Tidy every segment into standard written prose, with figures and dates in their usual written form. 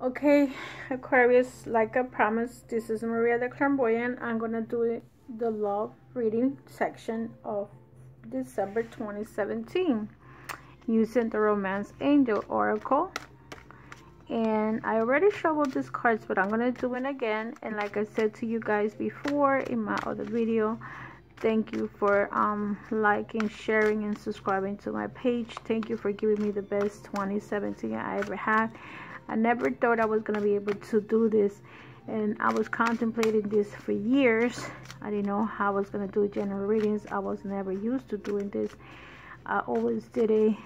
Okay, Aquarius, like I promised, this is Maria the Clairvoyant. I'm going to do the love reading section of December 2017 using the Romance Angel Oracle. And I already shuffled these cards, but I'm going to do it again. And like I said to you guys before in my other video, thank you for liking, sharing, and subscribing to my page. Thank you for giving me the best 2017 I ever had. I never thought I was going to be able to do this, and I was contemplating this for years. I didn't know how I was going to do general readings. I was never used to doing this. I always did a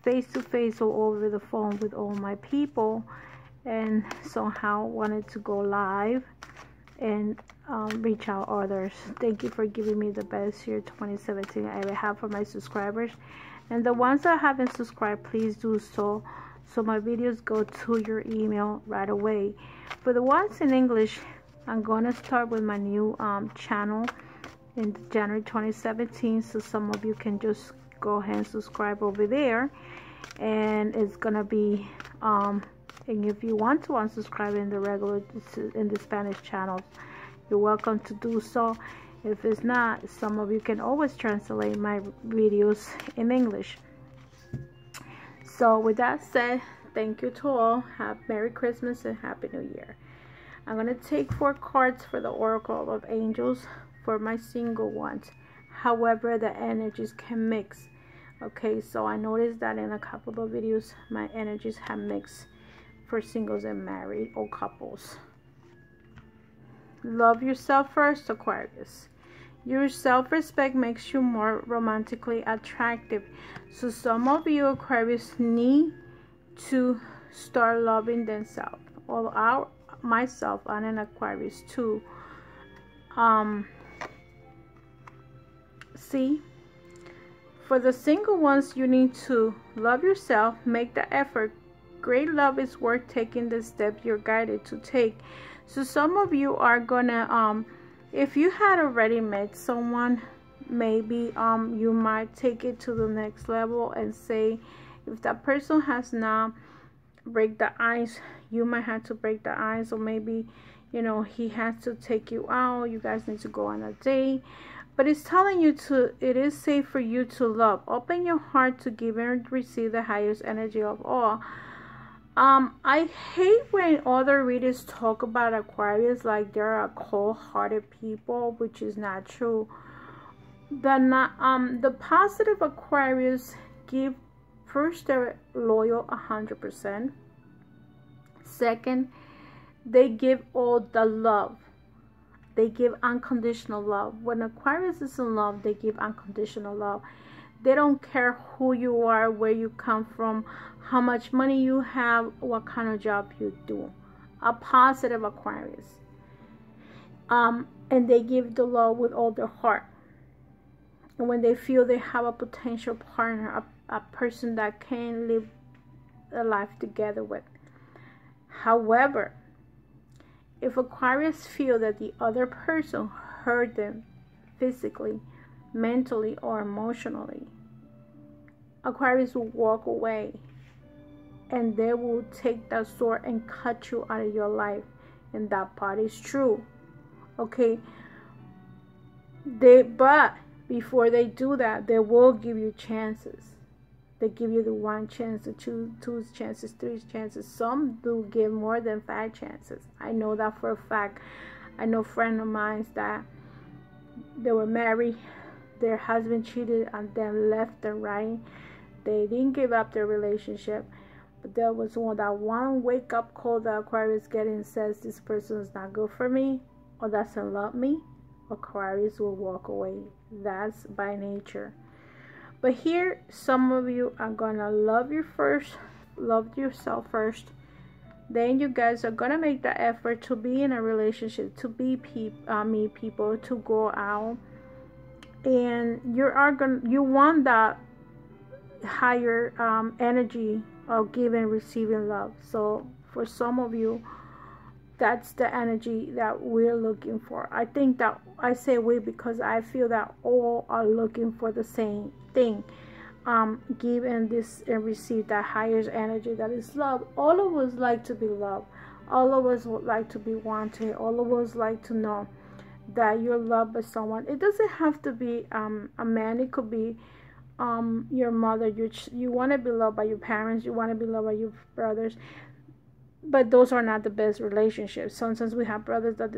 face-to-face or over the phone with all my people, and somehow wanted to go live and reach out others. Thank you for giving me the best year 2017 I ever have for my subscribers, and the ones that haven't subscribed, please do so my videos go to your email right away. For the ones in English, I'm going to start with my new channel in January 2017, so some of you can just go ahead and subscribe over there, and it's gonna be and if you want to unsubscribe in the regular, in the Spanish channels, you're welcome to do so. If it's not, some of you can always translate my videos in English. So with that said, thank you to all. Have Merry Christmas and Happy New Year. I'm going to take 4 cards for the Oracle of Angels for my single ones. However, the energies can mix. Okay, so I noticed that in a couple of videos, my energies have mixed for singles and married or couples. Love yourself first, Aquarius. Your self-respect makes you more romantically attractive. So some of you Aquarius need to start loving themselves. Well, myself, I'm an Aquarius too. See, for the single ones, you need to love yourself, make the effort. Great love is worth taking the step you're guided to take. So some of you are gonna if you had already met someone, maybe you might take it to the next level and say, if that person has not break the ice, you might have to break the ice, or maybe, you know, he has to take you out, you guys need to go on a date. But it's telling you it is safe for you to love. Open your heart to give and receive the highest energy of all. I hate when other readers talk about Aquarius like they're a cold-hearted people, which is not true. The positive Aquarius give, first, they're loyal 100%. Second, they give all the love. They give unconditional love. When Aquarius is in love, they give unconditional love. They don't care who you are, where you come from, how much money you have, what kind of job you do. A positive Aquarius. And they give the love with all their heart. And when they feel they have a potential partner, a person that can live a life together with. However, if Aquarius feel that the other person hurt them physically, mentally, or emotionally, Aquarius will walk away, and they will take that sword and cut you out of your life. And that part is true. Okay, but before they do that, they will give you chances. They give you the 1 chance, the 2 chances, 3 chances. Some do give more than 5 chances. I know that for a fact. I know friends of mine that they were married, their husband cheated on them left and right. They didn't give up their relationship, but there was that one wake-up call that Aquarius getting and says, this person is not good for me, or doesn't love me. Aquarius will walk away. That's by nature. But here, some of you are gonna love yourself first. Then you guys are gonna make the effort to be in a relationship, to meet people, to go out, and you want that higher energy of giving and receiving love. So for some of you, that's the energy that we're looking for. I think that I say we because I feel that all are looking for the same thing. give and this and receive that higher energy that is love. All of us like to be loved. All of us would like to be wanted. All of us like to know that you're loved by someone. It doesn't have to be a man. It could be your mother. You want to be loved by your parents. You want to be loved by your brothers. But those are not the best relationships. Sometimes we have brothers that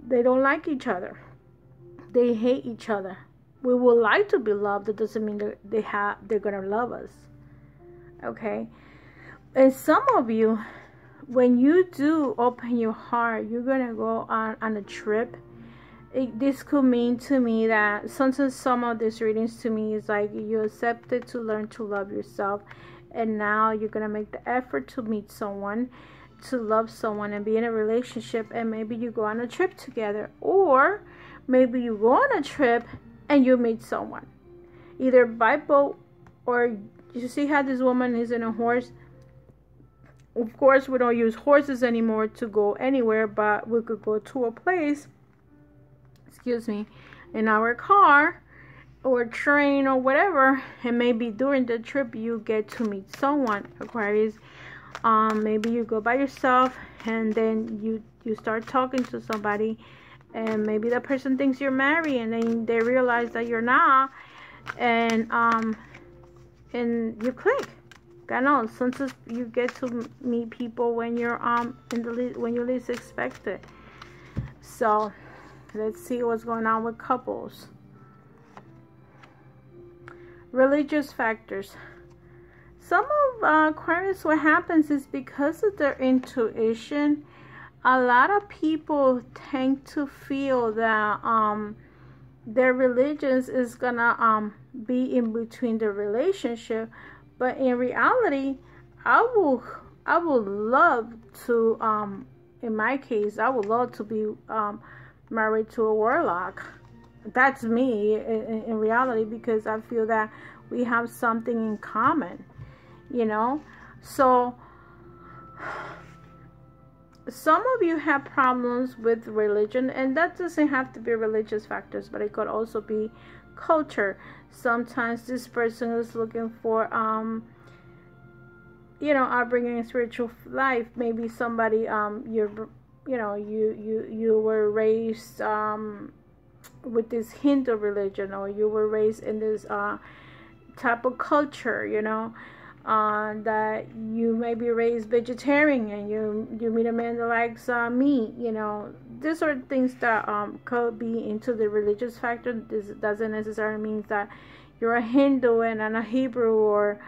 they don't like each other. They hate each other. We would like to be loved. That doesn't mean that they're gonna love us. Okay? And some of you, when you do open your heart, you're gonna go on a trip. This could mean to me that sometimes some of these readings to me is like you accepted to learn to love yourself, and now you're gonna make the effort to meet someone, to love someone and be in a relationship, and maybe you go on a trip together, or maybe you go on a trip and you meet someone, either by boat, or you see how this woman is in a horse. Of course, we don't use horses anymore to go anywhere, but we could go to a place, in our car or train or whatever, and maybe during the trip you get to meet someone, Aquarius. Maybe you go by yourself and then you start talking to somebody, and maybe that person thinks you're married, and then they realize that you're not, and you click. I know sometimes you get to meet people when you're when you least expect it. So let's see what's going on with couples. Religious factors. Some of Aquarius, what happens is because of their intuition, a lot of people tend to feel that their religion is gonna be in between the relationship, but in reality, I would love to in my case, I would love to be married to a warlock. That's me in reality, because I feel that we have something in common, you know. So some of you have problems with religion, and that doesn't have to be religious factors, but it could also be culture. Sometimes this person is looking for upbringing in spiritual life. Maybe somebody you were raised with this Hindu religion, or you were raised in this type of culture, that you may be raised vegetarian, and you meet a man that likes meat. These are things that could be into the religious factor. This doesn't necessarily mean that you're a Hindu and I'm a Hebrew, or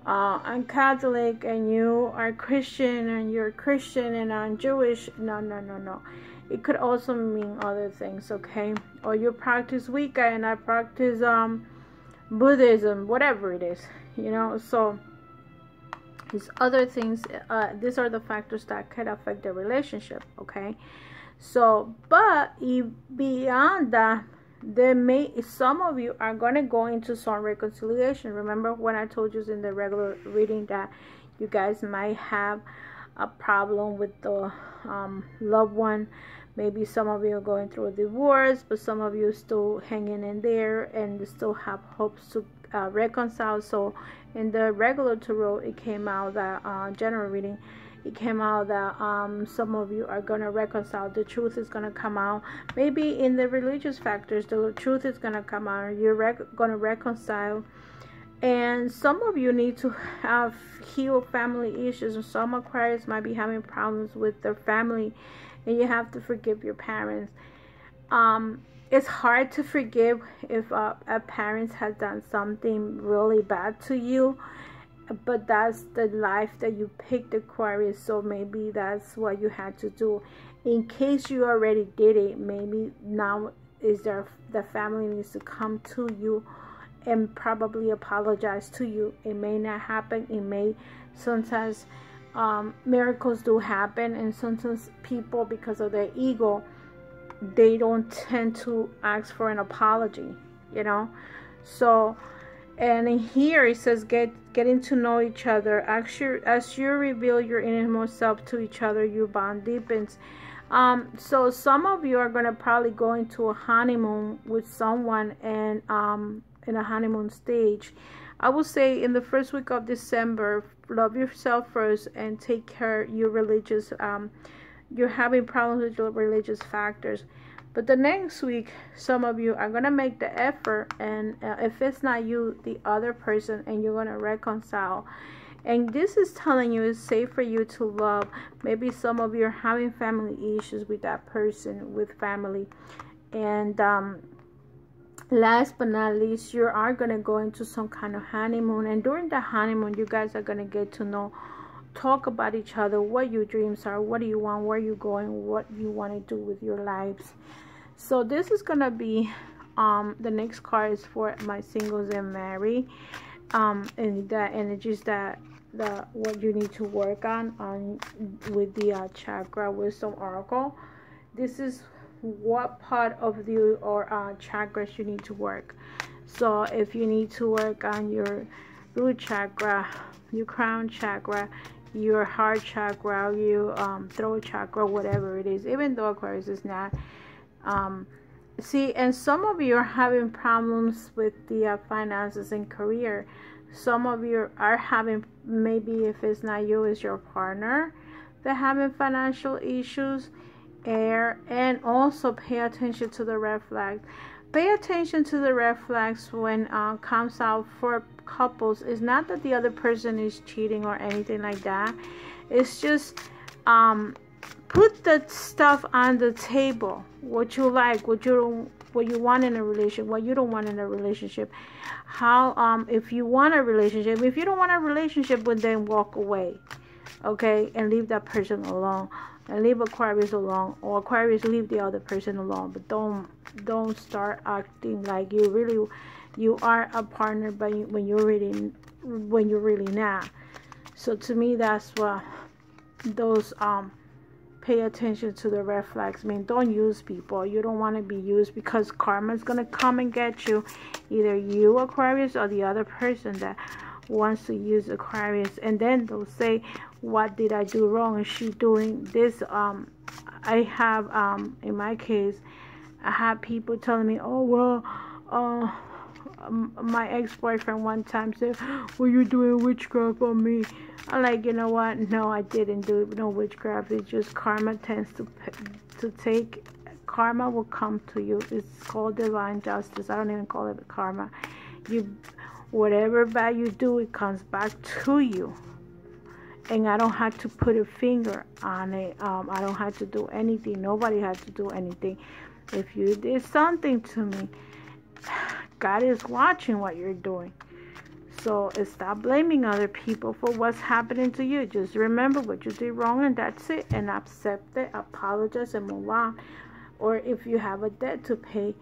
I'm Catholic and you are Christian, and you're Christian and I'm Jewish. No. It could also mean other things, okay? Or you practice Wicca and I practice Buddhism, whatever it is, So these other things, these are the factors that can affect the relationship, okay? So, but beyond that, some of you are going to go into some reconciliation. Remember when I told you in the regular reading that you guys might have a problem with the loved one. Maybe some of you are going through a divorce, but some of you are still hanging in there and still have hopes to reconcile. So in the regular tarot, it came out that general reading, it came out that some of you are going to reconcile. The truth is going to come out. Maybe in the religious factors, the truth is going to come out. You're going to reconcile. And some of you need to have healed family issues. And some Aquarius might be having problems with their family, and you have to forgive your parents. It's hard to forgive if a parent has done something really bad to you, but that's the life that you picked, Aquarius. So maybe that's what you had to do. In case you already did it, maybe now the family needs to come to you and probably apologize to you. It may not happen. It may. Sometimes miracles do happen, and sometimes people, because of their ego, they don't tend to ask for an apology, So, and in here it says getting to know each other. As you reveal your innermost self to each other, your bond deepens. So some of you are going to probably go into a honeymoon with someone, and in a honeymoon stage, I would say in the first week of December, love yourself first and take care of your religious, you're having problems with your religious factors. But the next week, some of you are going to make the effort, and if it's not you, the other person, and you're going to reconcile. And this is telling you it's safe for you to love. Maybe some of you are having family issues with that person, with family. And last but not least, you are going to go into some kind of honeymoon. And during the honeymoon, you guys are going to get to know, talk about each other, what your dreams are, what do you want, where you going, what you want to do with your lives. So this is going to be, the next card is for my singles and married. And that energies that what you need to work on with the chakra wisdom oracle. This is what part of the chakras you need to work. So if you need to work on your root chakra, your crown chakra, your heart chakra, your throat chakra, whatever it is, even though Aquarius is not, see, and some of you are having problems with the finances and career. Some of you are having, maybe if it's not you, it's your partner, they're having financial issues. And also pay attention to the red flags. Pay attention to the red flags when comes out for couples. It's not that the other person is cheating or anything like that. It's just put the stuff on the table. What you like, what you want in a relationship, what you don't want in a relationship. How if you want a relationship, if you don't want a relationship, well, then walk away, okay, and leave that person alone, and leave Aquarius alone, or Aquarius leave the other person alone. But don't start acting like you are a partner, but when you're really not. So to me, that's what those pay attention to the red flags. I mean, don't use people. You don't want to be used, because karma is going to come and get you. Either you, Aquarius, or the other person that wants to use Aquarius. And then they'll say, what did I do wrong? Is she doing this? I have, in my case, I have people telling me, oh, well, my ex-boyfriend one time said, well, you're doing witchcraft on me. I'm like, you know what? No, I didn't do no witchcraft. It's just karma tends to take. Karma will come to you. It's called divine justice. I don't even call it karma. Whatever bad you do, it comes back to you. And I don't have to put a finger on it. I don't have to do anything. Nobody has to do anything. If you did something to me, God is watching what you're doing. So stop blaming other people for what's happening to you. Just remember what you did wrong, and that's it. And accept it, apologize, and move on. Or if you have a debt to pay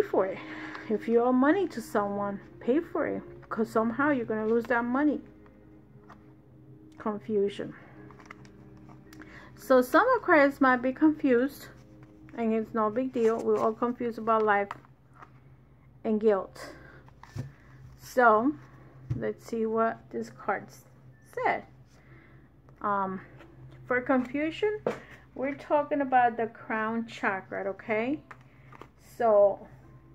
for it. If you owe money to someone, pay for it. Because somehow you're going to lose that money. Confusion. So some Aquarius might be confused. And it's no big deal. We're all confused about life and guilt. So, let's see what this card said. For confusion, we're talking about the crown chakra, okay? So,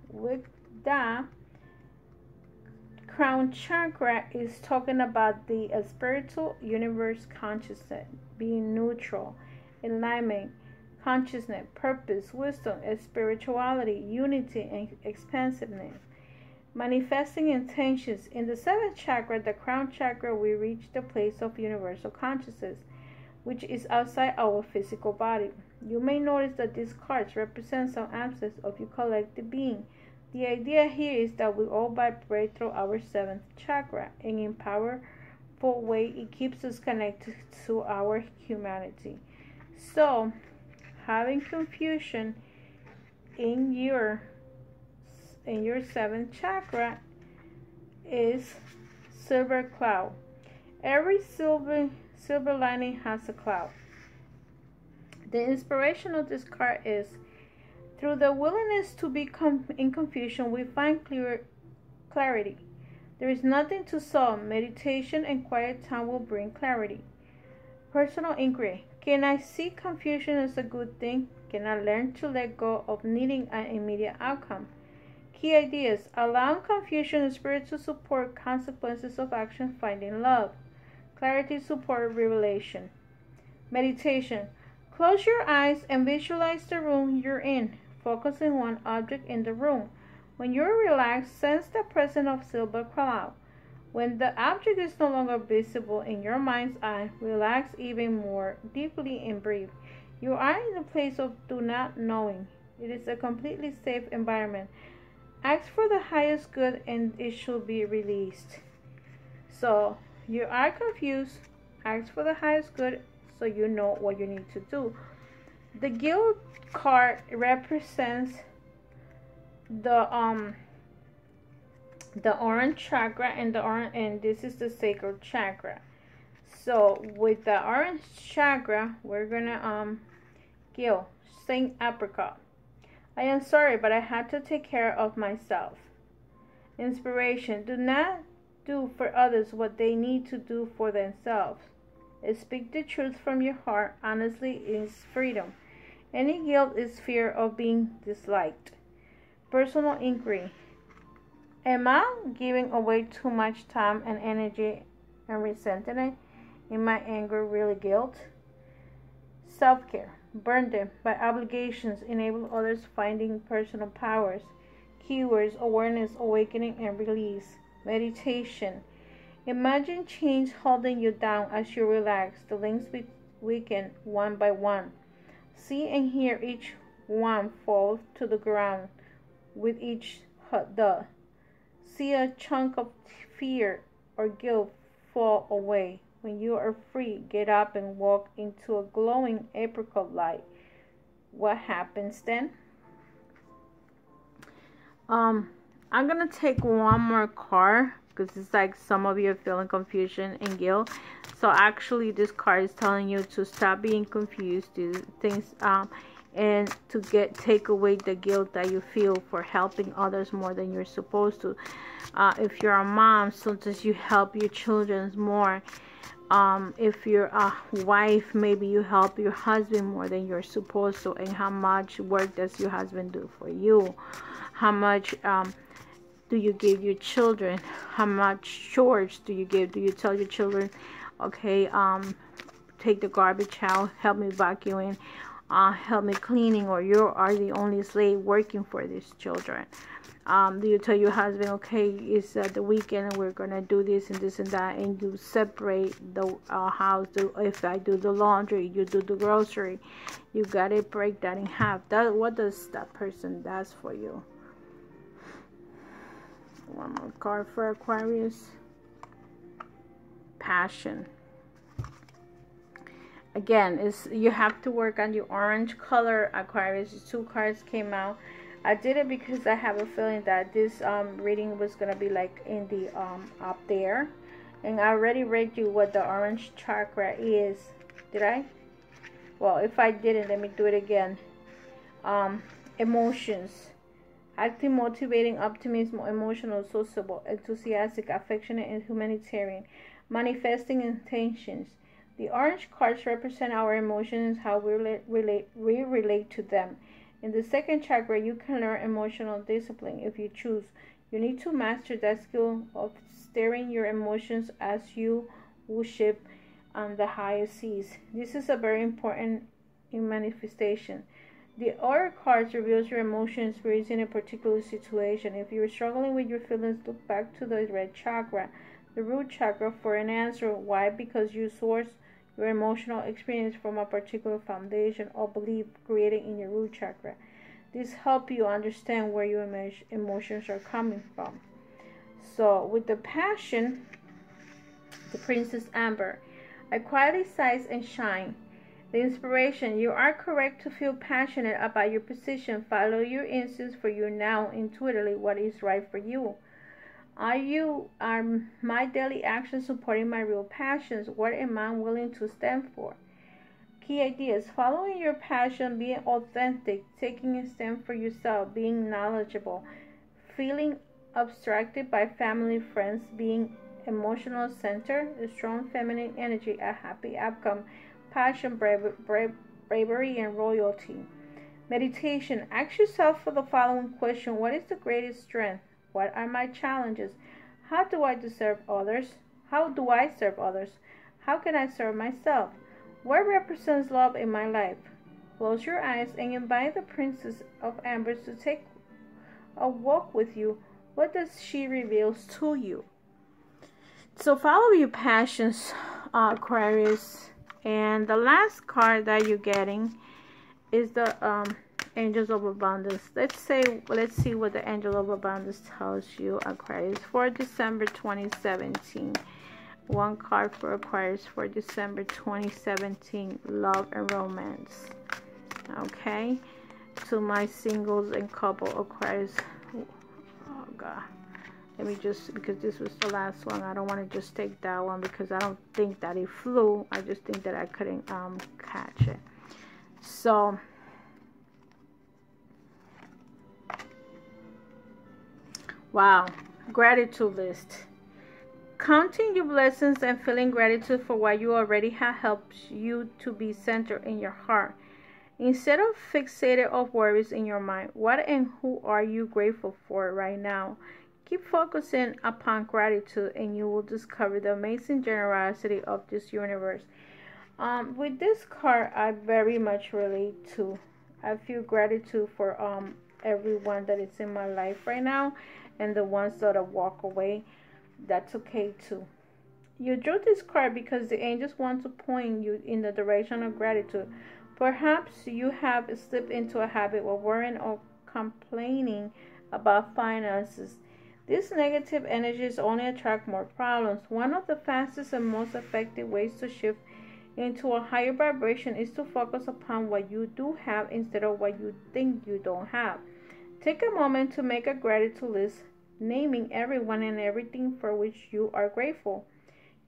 with that, crown chakra is talking about the spiritual universe consciousness, being neutral, alignment, consciousness, purpose, wisdom, spirituality, unity, and expansiveness. Manifesting intentions. In the seventh chakra, the crown chakra, we reach the place of universal consciousness, which is outside our physical body. You may notice that these cards represent some aspects of your collective being. The idea here is that we all vibrate through our seventh chakra, and in a powerful way, it keeps us connected to our humanity. So, having confusion in your seventh chakra is silver cloud. Every silver lining has a cloud. The inspiration of this card is, through the willingness to be in confusion, we find clarity. There is nothing to solve. Meditation and quiet time will bring clarity. Personal inquiry. Can I see confusion as a good thing? Can I learn to let go of needing an immediate outcome? Key ideas: allow confusion and spirit to support consequences of action, finding love. Clarity support revelation. Meditation. Close your eyes and visualize the room you're in. Focus on one object in the room. When you're relaxed, sense the presence of silver cloud. When the object is no longer visible in your mind's eye, relax even more deeply and breathe. You are in a place of do not knowing. It is a completely safe environment. Ask for the highest good and it should be released. So, you are confused. Ask for the highest good so you know what you need to do. The guild card represents the orange chakra and this is the sacred chakra. So with the orange chakra, we're gonna guild Saint Apricot. I am sorry, but I had to take care of myself. Inspiration. Do not do for others what they need to do for themselves. Speak the truth from your heart. Honestly is freedom. Any guilt is fear of being disliked. Personal inquiry. Am I giving away too much time and energy and resentment? In my anger, really guilt? Self-care. Burn them by obligations. Enable others finding personal powers. Keywords: awareness, awakening, and release. Meditation. Imagine change holding you down as you relax. The links weaken one by one. See and hear each one fall to the ground with each thud. See a chunk of fear or guilt fall away. When you are free, get up and walk into a glowing apricot light. What happens then? I'm gonna take one more card because it's like some of you are feeling confusion and guilt. So actually this card is telling you to stop being confused, do things and to take away the guilt that you feel for helping others more than you're supposed to. If you're a mom, sometimes you help your children more. If you're a wife, maybe you help your husband more than you're supposed to. And how much work does your husband do for you? How much do you give your children? How much chores do you give? Do you tell your children, okay, take the garbage out, help me vacuuming, help me cleaning, or you are the only slave working for these children? Do you tell your husband, okay, it's the weekend and we're gonna do this and this and that, and you separate the house? If I do the laundry, you do the grocery. You gotta break that in half. What does that person does for you? One more card for Aquarius. Passion. Again, you have to work on your orange color, Aquarius. 2 cards came out. I did it because I have a feeling that this reading was going to be like in the up there. And I already read you what the orange chakra is. Did I? Well, if I didn't, let me do it again. Emotions. Active, motivating, optimism, emotional, sociable, enthusiastic, affectionate, and humanitarian. Manifesting intentions. The orange cards represent our emotions, how we relate to them. In the second chakra, you can learn emotional discipline if you choose. You need to master that skill of steering your emotions as you worship on the highest seas. This is a very important in manifestation. The other cards reveals your emotional experience in a particular situation. If you're struggling with your feelings, look back to the red chakra, the root chakra, for an answer. Why? Because you source your emotional experience from a particular foundation or belief created in your root chakra. This helps you understand where your emotions are coming from. So with the passion, the Princess Amber, I quietly size and shine. The inspiration, you are correct to feel passionate about your position. Follow your instincts, for you now intuitively what is right for you. Are my daily actions supporting my real passions? What am I willing to stand for? Key ideas: following your passion, being authentic, taking a stand for yourself, being knowledgeable, feeling abstracted by family, friends, being emotional center, a strong feminine energy, a happy outcome, passion, bravery, and royalty. Meditation. Ask yourself for the following question. What is the greatest strength? What are my challenges? How do I serve others? How do I serve others? How can I serve myself? What represents love in my life? Close your eyes and invite the Princess of Amber to take a walk with you. What does she reveal to you? So follow your passions, Aquarius. And the last card that you're getting is the Angels of Abundance. Let's see what the Angel of Abundance tells you, Aquarius, for December 2017. One card for Aquarius for December 2017, love and romance. Okay, to my singles and couple Aquarius. Oh God, let me just, because this was the last one, I don't want to just take that one because I don't think that it flew. I just think that I couldn't catch it. So wow, gratitude list. Counting your blessings and feeling gratitude for what you already have helps you to be centered in your heart. Instead of fixated on worries in your mind, what and who are you grateful for right now? Keep focusing upon gratitude and you will discover the amazing generosity of this universe. With this card, I very much relate to. I feel gratitude for everyone that is in my life right now, and the ones that walk away. That's okay too. You drew this card because the angels want to point you in the direction of gratitude. Perhaps you have slipped into a habit of worrying or complaining about finances. These negative energies only attract more problems. One of the fastest and most effective ways to shift into a higher vibration is to focus upon what you do have instead of what you think you don't have. Take a moment to make a gratitude list, naming everyone and everything for which you are grateful.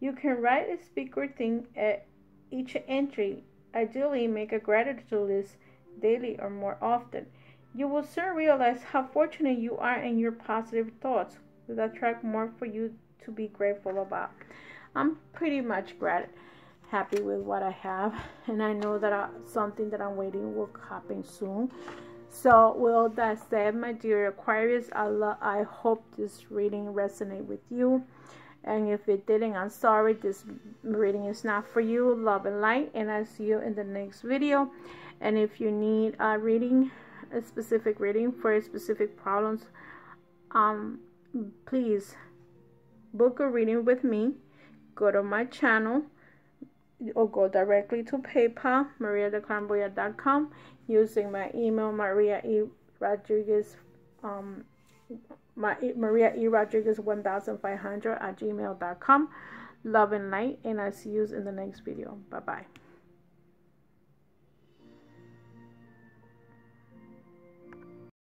You can write a speaker thing at each entry. Ideally, make a gratitude list daily or more often. You will soon realize how fortunate you are, and your positive thoughts will attract more for you to be grateful about. I'm pretty much happy with what I have, and I know that something that I'm waiting will happen soon. So with all that said, my dear Aquarius, I hope this reading resonated with you. And if it didn't, I'm sorry. This reading is not for you. Love and light. And I'll see you in the next video. And if you need a reading, a specific reading for specific problems, please book a reading with me. Go to my channel or go directly to PayPal, mariadeclarvoyant.com, using my email, Maria E. Rodriguez, Maria E. Rodriguez 1500 at gmail.com. Love and light, and I'll see you in the next video. Bye bye.